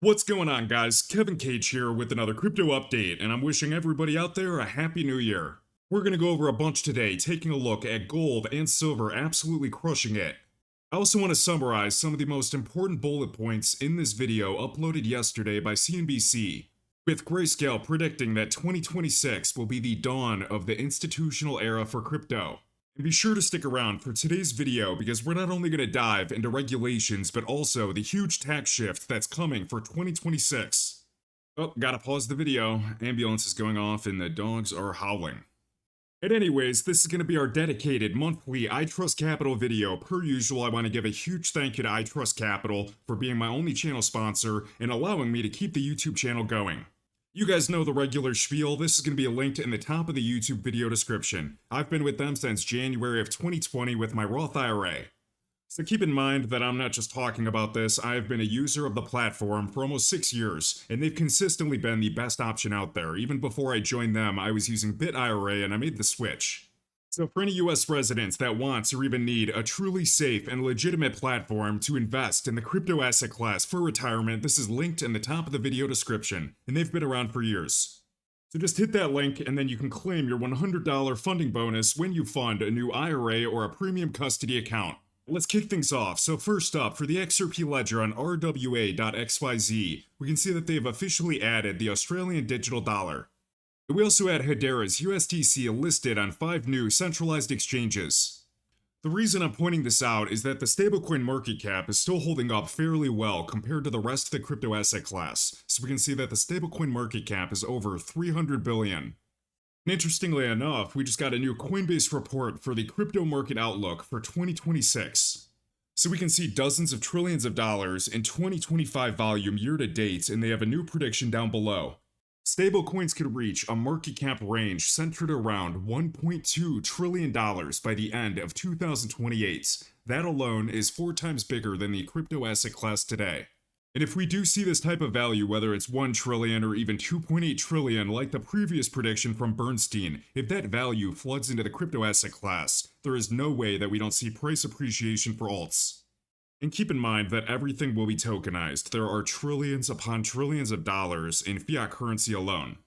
What's going on, guys? Kevin Cage here with another crypto update, and I'm wishing everybody out there a happy new year. We're gonna go over a bunch today, taking a look at gold and silver absolutely crushing it. I also want to summarize some of the most important bullet points in this video uploaded yesterday by CNBC, with Grayscale predicting that 2026 will be the dawn of the institutional era for crypto. And be sure to stick around for today's video because we're not only going to dive into regulations but also the huge tax shift that's coming for 2026. Oh, gotta pause the video. Ambulance is going off and the dogs are howling. And anyways, this is going to be our dedicated monthly iTrustCapital video. Per usual, I want to give a huge thank you to iTrustCapital for being my only channel sponsor and allowing me to keep the YouTube channel going. You guys know the regular spiel. This is going to be linked in the top of the YouTube video description. I've been with them since January of 2020 with my Roth IRA. So keep in mind that I'm not just talking about this. I have been a user of the platform for almost 6 years, and they've consistently been the best option out there. Even before I joined them, I was using BitIRA and I made the switch. So for any US residents that want or even need a truly safe and legitimate platform to invest in the crypto asset class for retirement, this is linked in the top of the video description, and they've been around for years. So just hit that link and then you can claim your $100 funding bonus when you fund a new IRA or a premium custody account. Let's kick things off. So first up, for the XRP ledger on rwa.xyz, we can see that they've officially added the Australian digital dollar. We also had Hedera's USDC listed on 5 new centralized exchanges. The reason I'm pointing this out is that the stablecoin market cap is still holding up fairly well compared to the rest of the crypto asset class, so we can see that the stablecoin market cap is over 300 billion. And interestingly enough, we just got a new Coinbase report for the crypto market outlook for 2026. So we can see dozens of trillions of dollars in 2025 volume year to date, and they have a new prediction down below. Stablecoins could reach a market cap range centered around $1.2 trillion by the end of 2028. That alone is 4 times bigger than the crypto asset class today. And if we do see this type of value, whether it's 1 trillion or even 2.8 trillion like the previous prediction from Bernstein, if that value floods into the crypto asset class, there is no way that we don't see price appreciation for alts. And keep in mind that everything will be tokenized. There are trillions upon trillions of dollars in fiat currency alone.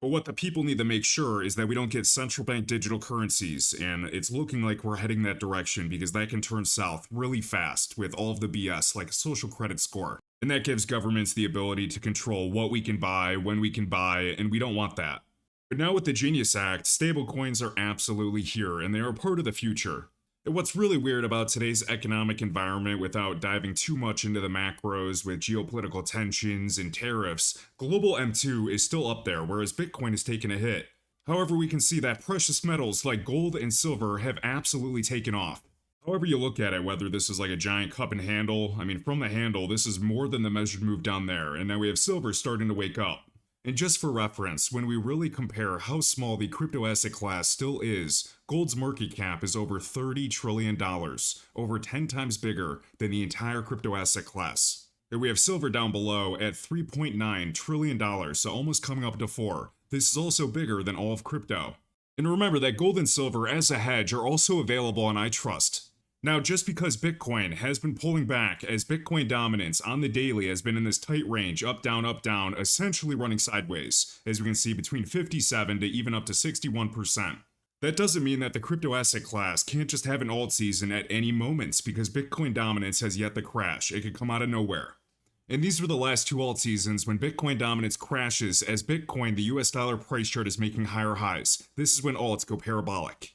But what the people need to make sure is that we don't get central bank digital currencies, and it's looking like we're heading that direction because that can turn south really fast with all of the BS like a social credit score. And that gives governments the ability to control what we can buy, when we can buy, and we don't want that. But now with the Genius Act, stablecoins are absolutely here, and they are part of the future. And what's really weird about today's economic environment, without diving too much into the macros with geopolitical tensions and tariffs, global M2 is still up there, whereas Bitcoin has taken a hit. However, we can see that precious metals like gold and silver have absolutely taken off. However you look at it, whether this is like a giant cup and handle, I mean, from the handle, this is more than the measured move down there, and now we have silver starting to wake up. And just for reference, when we really compare how small the crypto asset class still is, gold's market cap is over $30 trillion, over 10 times bigger than the entire crypto asset class. And we have silver down below at $3.9 trillion, so almost coming up to 4. This is also bigger than all of crypto. And remember that gold and silver as a hedge are also available on iTrust. Now, just because Bitcoin has been pulling back as Bitcoin dominance on the daily has been in this tight range, up, down, essentially running sideways, as we can see between 57 to even up to 61%. That doesn't mean that the crypto asset class can't just have an alt season at any moment, because Bitcoin dominance has yet to crash. It could come out of nowhere. And these were the last 2 alt seasons when Bitcoin dominance crashes as Bitcoin, the US dollar price chart, is making higher highs. This is when alts go parabolic.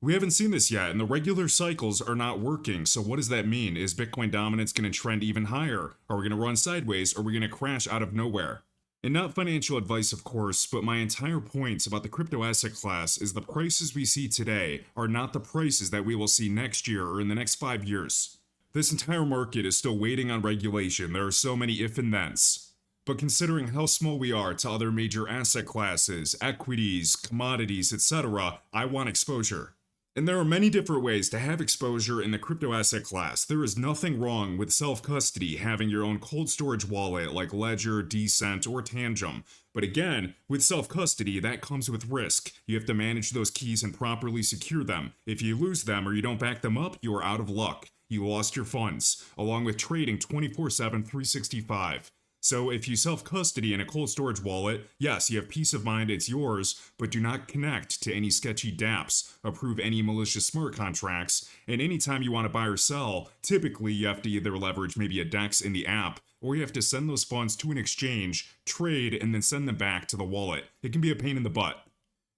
We haven't seen this yet, and the regular cycles are not working, so what does that mean? Is Bitcoin dominance going to trend even higher? Are we going to run sideways, or are we going to crash out of nowhere? And not financial advice, of course, but my entire point about the crypto asset class is the prices we see today are not the prices that we will see next year or in the next 5 years. This entire market is still waiting on regulation. There are so many if and thens. But considering how small we are to other major asset classes, equities, commodities, etc., I want exposure. And there are many different ways to have exposure in the crypto asset class. There is nothing wrong with self-custody, having your own cold storage wallet like Ledger, Decent, or Tangem. But again, with self-custody, that comes with risk. You have to manage those keys and properly secure them. If you lose them or you don't back them up, you are out of luck. You lost your funds, along with trading 24/7, 365. So if you self-custody in a cold storage wallet, yes, you have peace of mind, it's yours, but do not connect to any sketchy dApps, approve any malicious smart contracts, and anytime you want to buy or sell, typically you have to either leverage maybe a DEX in the app, or you have to send those funds to an exchange, trade, and then send them back to the wallet. It can be a pain in the butt.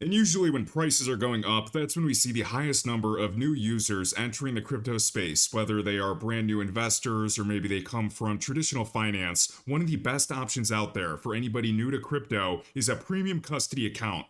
And usually when prices are going up, that's when we see the highest number of new users entering the crypto space, whether they are brand new investors or maybe they come from traditional finance. One of the best options out there for anybody new to crypto is a premium custody account.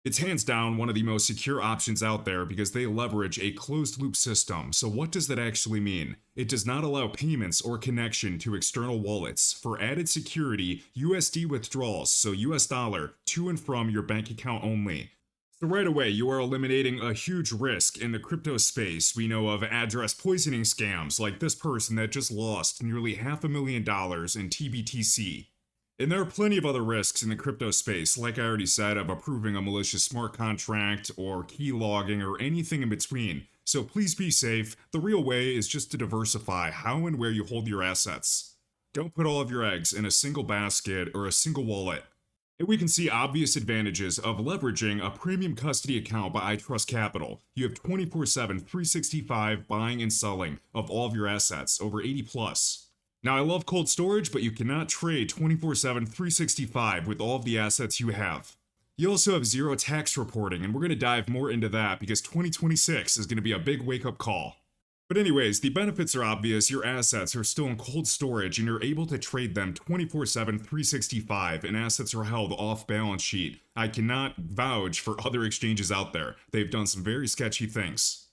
It's hands down one of the most secure options out there because they leverage a closed loop system. So what does that actually mean? It does not allow payments or connection to external wallets. For added security, USD withdrawals, so US dollar, to and from your bank account only. So right away, you are eliminating a huge risk in the crypto space. We know of address poisoning scams like this person that just lost nearly $500,000 in TBTC. And there are plenty of other risks in the crypto space, like I already said, of approving a malicious smart contract or key logging or anything in between. So please be safe. The real way is just to diversify how and where you hold your assets. Don't put all of your eggs in a single basket or a single wallet. And we can see obvious advantages of leveraging a premium custody account by iTrustCapital. You have 24/7, 365 buying and selling of all of your assets, over 80 plus. Now, I love cold storage, but you cannot trade 24/7, 365 with all of the assets you have. You also have zero tax reporting, and we're going to dive more into that because 2026 is going to be a big wake-up call. But anyways, the benefits are obvious. Your assets are still in cold storage, and you're able to trade them 24/7, 365, and assets are held off balance sheet. I cannot vouch for other exchanges out there. They've done some very sketchy things.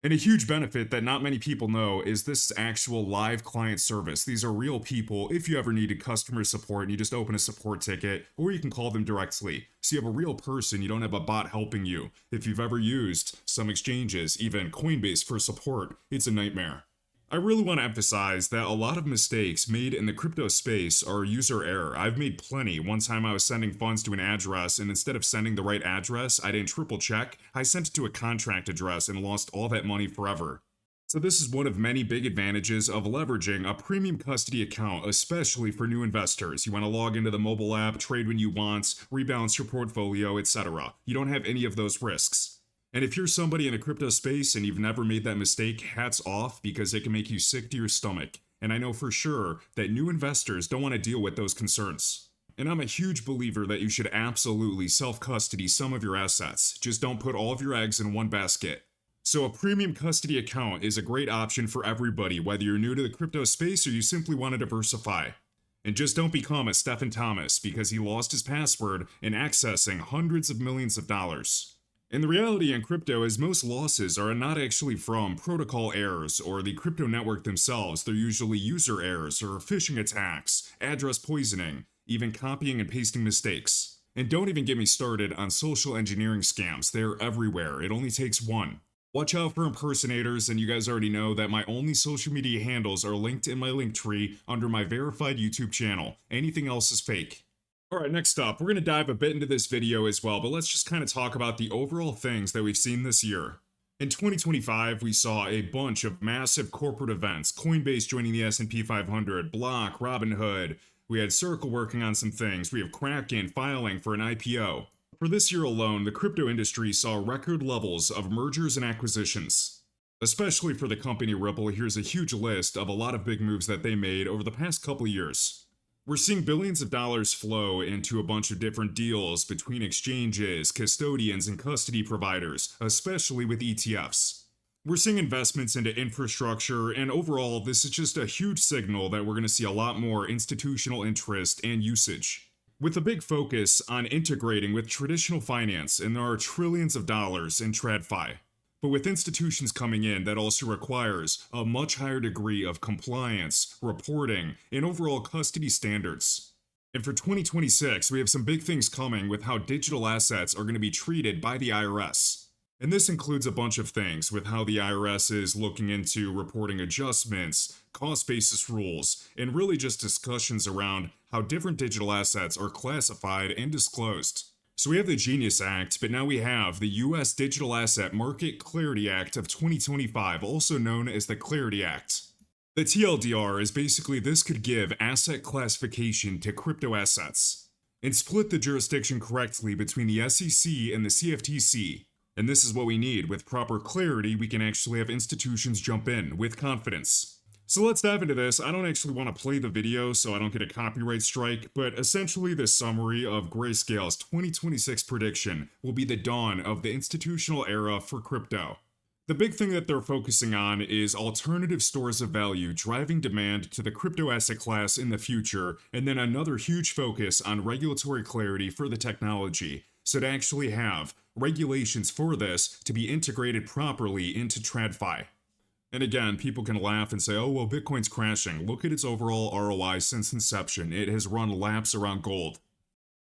And a huge benefit that not many people know is this is actual live client service. These are real people. If you ever needed customer support, you just open a support ticket, or you can call them directly. So you have a real person, you don't have a bot helping you. If you've ever used some exchanges, even Coinbase for support, it's a nightmare. I really want to emphasize that a lot of mistakes made in the crypto space are user error. I've made plenty. One time I was sending funds to an address, and instead of sending the right address, I didn't triple check. I sent it to a contract address and lost all that money forever. So this is one of many big advantages of leveraging a premium custody account, especially for new investors. You want to log into the mobile app, trade when you want, rebalance your portfolio, etc. You don't have any of those risks. And if you're somebody in the crypto space and you've never made that mistake, hats off, because it can make you sick to your stomach. And I know for sure that new investors don't want to deal with those concerns. And I'm a huge believer that you should absolutely self-custody some of your assets. Just don't put all of your eggs in one basket. So a premium custody account is a great option for everybody, whether you're new to the crypto space or you simply want to diversify. And just don't become a Stephen Thomas because he lost his password in accessing hundreds of millions of dollars. And the reality in crypto is most losses are not actually from protocol errors or the crypto network themselves. They're usually user errors or phishing attacks, address poisoning, even copying and pasting mistakes. And don't even get me started on social engineering scams. They're everywhere. It only takes one. Watch out for impersonators, and you guys already know that my only social media handles are linked in my link tree under my verified YouTube channel. Anything else is fake. Alright, next up, we're going to dive a bit into this video as well, but let's just kind of talk about the overall things that we've seen this year. In 2025, we saw a bunch of massive corporate events. Coinbase joining the S&P 500, Block, Robinhood. We had Circle working on some things. We have Kraken filing for an IPO. For this year alone, the crypto industry saw record levels of mergers and acquisitions. Especially for the company Ripple, here's a huge list of a lot of big moves that they made over the past couple years. We're seeing billions of dollars flow into a bunch of different deals between exchanges, custodians, and custody providers, especially with ETFs. We're seeing investments into infrastructure, and overall, this is just a huge signal that we're going to see a lot more institutional interest and usage. With a big focus on integrating with traditional finance, and there are trillions of dollars in TradFi. But with institutions coming in, that also requires a much higher degree of compliance, reporting, and overall custody standards. And for 2026, we have some big things coming with how digital assets are going to be treated by the IRS. And this includes a bunch of things with how the IRS is looking into reporting adjustments, cost basis rules, and really just discussions around how different digital assets are classified and disclosed. So we have the Genius Act, but now we have the U.S. Digital Asset Market Clarity Act of 2025, also known as the Clarity Act. The TLDR is basically this could give asset classification to crypto assets and split the jurisdiction correctly between the SEC and the CFTC. And this is what we need. With proper clarity, we can actually have institutions jump in with confidence. So let's dive into this. I don't actually want to play the video so I don't get a copyright strike, but essentially the summary of Grayscale's 2026 prediction will be the dawn of the institutional era for crypto. The big thing that they're focusing on is alternative stores of value driving demand to the crypto asset class in the future, and then another huge focus on regulatory clarity for the technology, so to actually have regulations for this to be integrated properly into TradFi. And again, people can laugh and say, oh, well, Bitcoin's crashing. Look at its overall ROI since inception. It has run laps around gold.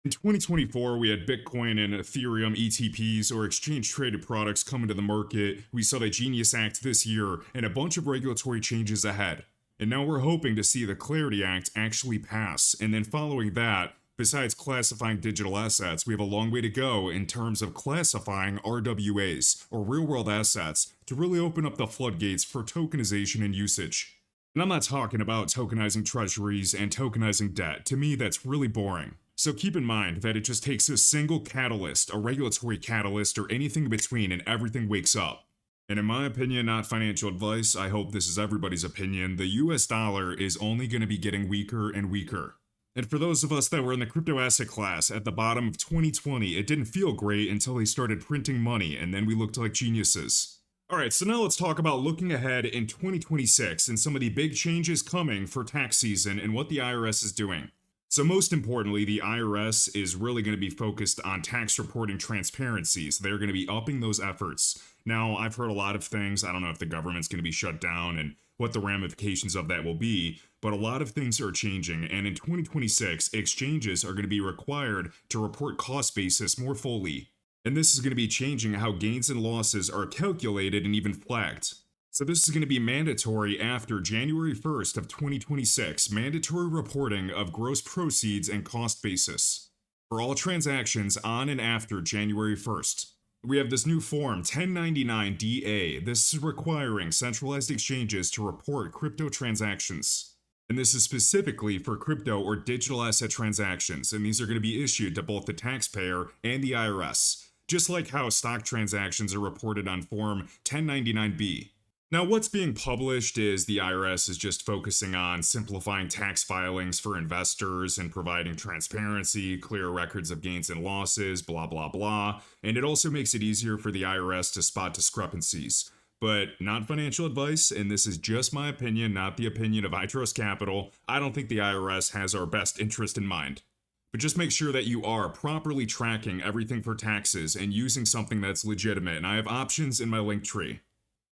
In 2024, we had Bitcoin and Ethereum ETPs, or exchange-traded products, come into the market. We saw the Genius Act this year, and a bunch of regulatory changes ahead. And now we're hoping to see the Clarity Act actually pass, and then following that, besides classifying digital assets, we have a long way to go in terms of classifying RWAs, or real-world assets, to really open up the floodgates for tokenization and usage. And I'm not talking about tokenizing treasuries and tokenizing debt. To me, that's really boring. So keep in mind that it just takes a single catalyst, a regulatory catalyst, or anything in between, and everything wakes up. And in my opinion, not financial advice, I hope this is everybody's opinion, the US dollar is only going to be getting weaker and weaker. And for those of us that were in the crypto asset class at the bottom of 2020, it didn't feel great until they started printing money, and then we looked like geniuses. Alright, so now let's talk about looking ahead in 2026 and some of the big changes coming for tax season and what the IRS is doing. So most importantly, the IRS is really going to be focused on tax reporting transparency, so they're going to be upping those efforts. Now, I've heard a lot of things. I don't know if the government's going to be shut down and what the ramifications of that will be, but a lot of things are changing, and in 2026, exchanges are going to be required to report cost basis more fully. And this is going to be changing how gains and losses are calculated and even flagged. So this is going to be mandatory after January 1st of 2026, mandatory reporting of gross proceeds and cost basis for all transactions on and after January 1st. We have this new form, 1099-DA. This is requiring centralized exchanges to report crypto transactions. And this is specifically for crypto or digital asset transactions, and these are going to be issued to both the taxpayer and the IRS, just like how stock transactions are reported on Form 1099-B. Now, what's being published is the IRS is just focusing on simplifying tax filings for investors and providing transparency, clear records of gains and losses, blah, blah, blah. And it also makes it easier for the IRS to spot discrepancies. But not financial advice, and this is just my opinion, not the opinion of iTrustCapital. I don't think the IRS has our best interest in mind. But just make sure that you are properly tracking everything for taxes and using something that's legitimate, and I have options in my link tree.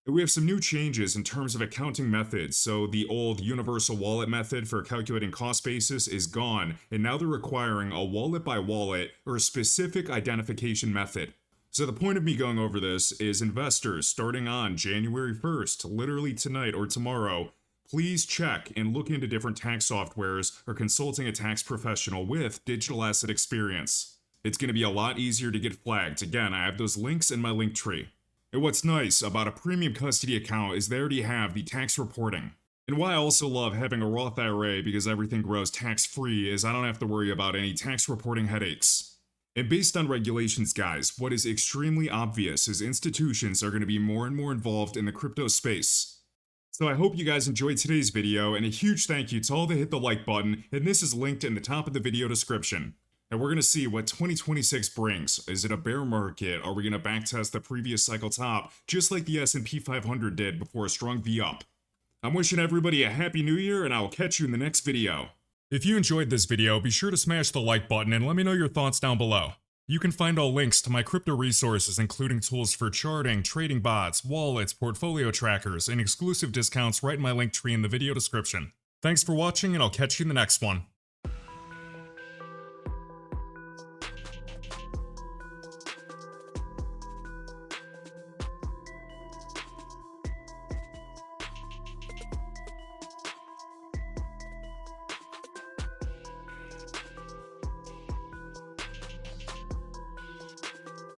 We have some new changes in terms of accounting methods, so the old universal wallet method for calculating cost basis is gone, and now they're requiring a wallet by wallet or a specific identification method. So the point of me going over this is investors starting on January 1st, literally tonight or tomorrow, please check and look into different tax softwares or consulting a tax professional with digital asset experience. It's going to be a lot easier to get flagged. Again, I have those links in my link tree. And what's nice about a premium custody account is they already have the tax reporting. And why I also love having a Roth IRA because everything grows tax-free is I don't have to worry about any tax reporting headaches. And based on regulations, guys, what is extremely obvious is institutions are going to be more and more involved in the crypto space. So I hope you guys enjoyed today's video, and a huge thank you to all that hit the like button, and this is linked in the top of the video description. And we're going to see what 2026 brings. Is it a bear market? Are we going to backtest the previous cycle top, just like the S&P 500 did before a strong V-up? I'm wishing everybody a happy new year, and I will catch you in the next video. If you enjoyed this video, be sure to smash the like button and let me know your thoughts down below. You can find all links to my crypto resources, including tools for charting, trading bots, wallets, portfolio trackers, and exclusive discounts right in my link tree in the video description. Thanks for watching, and I'll catch you in the next one.